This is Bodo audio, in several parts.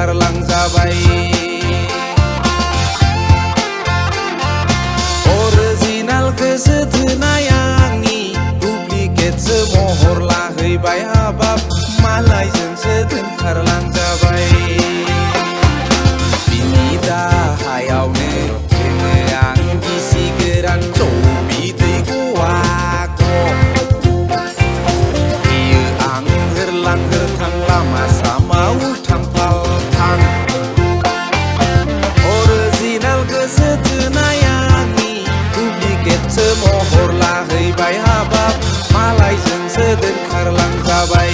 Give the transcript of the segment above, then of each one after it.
दोनखारलांजाबाय अरिजिनालखौसो थोनाय आंनि डुप्लिकेटसो महर लाहैबाय हाबाब मालायजोंसो दोनखारलांजाबाय बिनि दाहायावनो जोङो आं गिसि गोरान जौ बिदै गवाग बियो आं होरलां होरथां लामा सामा उल्थां फाल्थां अरिजिनालखौसो थोनाय आंनि डुप्लिकेटसो महर लाहैबाय हाबाब मालायजोंसो दोनखारलांजाबाय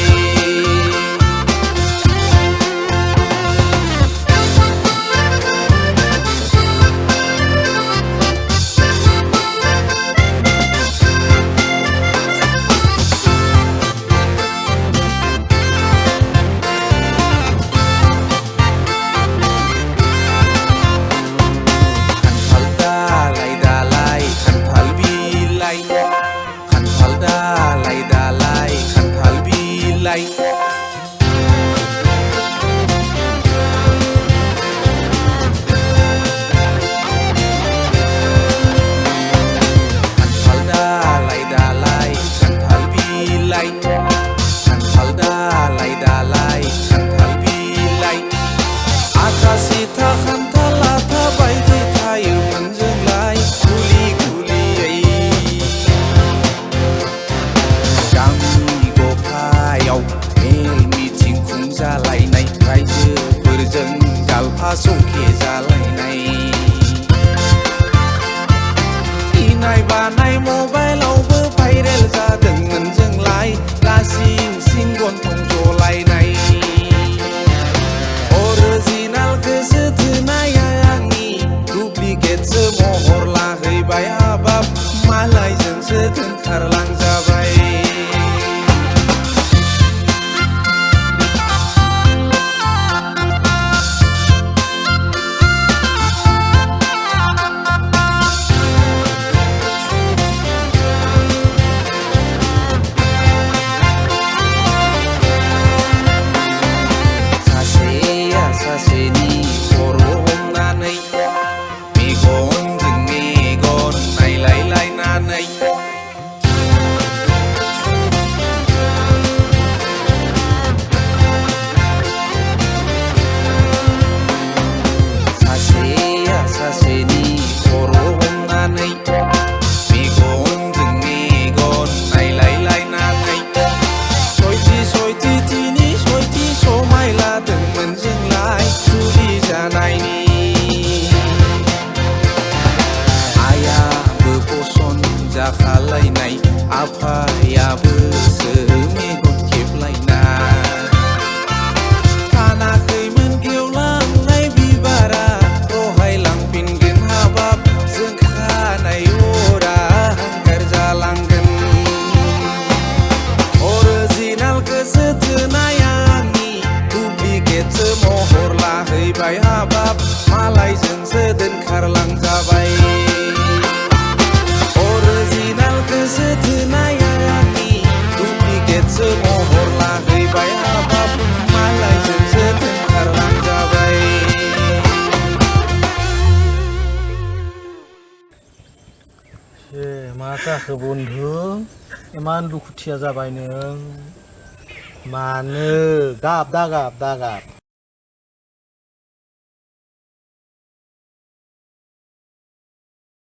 खान्थाल दालाय दालाय खान्थाल बिलाइ खान्थाल दालाय दालाय खान्थाल बिलाइ खान्थाल दालाय दालाय खान्थाल बिलाइ आखासिथा खान्थाल आथा बायदि थायोमोन जोंलाय गुलि गुलियै गामि गफायाव मेल मिथिं खुंजालायनाय रायजोफोरजों जालफा सौखे जालायनाय इनाय बानाय मबाइलावबो भाइरेल जादोंमोन जोंलाय लासिं सिं गन्थं जलायनाय अरिजिनालखौसो थोनाय आंनि डुप्लिकेटसो महर लाहैबाय हाबाब मालायजोंसो दोनखारलांजाबाय सासेनि खर' हमनानै मेगनजों मेगन नायलायलायनानै सासेनि खर' हमनानै मेगनजों मेगन नायलायलायनानै सयथि तिनि सयथि समाय लादोंमोन जोंलाय जुलि जानायनि आइयाबो पसन जाखालायनाय आफायाबोसो मेगन खेबलायनाय फानाखैमोन गेवलांनाय बिबारा रहायलांफिनगोन हाबाब जों खानाय अरा हांगार जालांगोन अरिजिनालखौसो थोनाय आंनि डुप्लिकेटसो महर लाहैबाय हाबाब मालायजोंसो दोनखारलांजाबाय अरिजिनालखौसो थोनाय आंनि डुप्लिकेटसो महर लाहैबाय हाबाब मालायजोंसो दोनखारलांजाबाय मा जाखो बन्धु इमान दुखुथिया जाबाय नों मानो गाब दागाब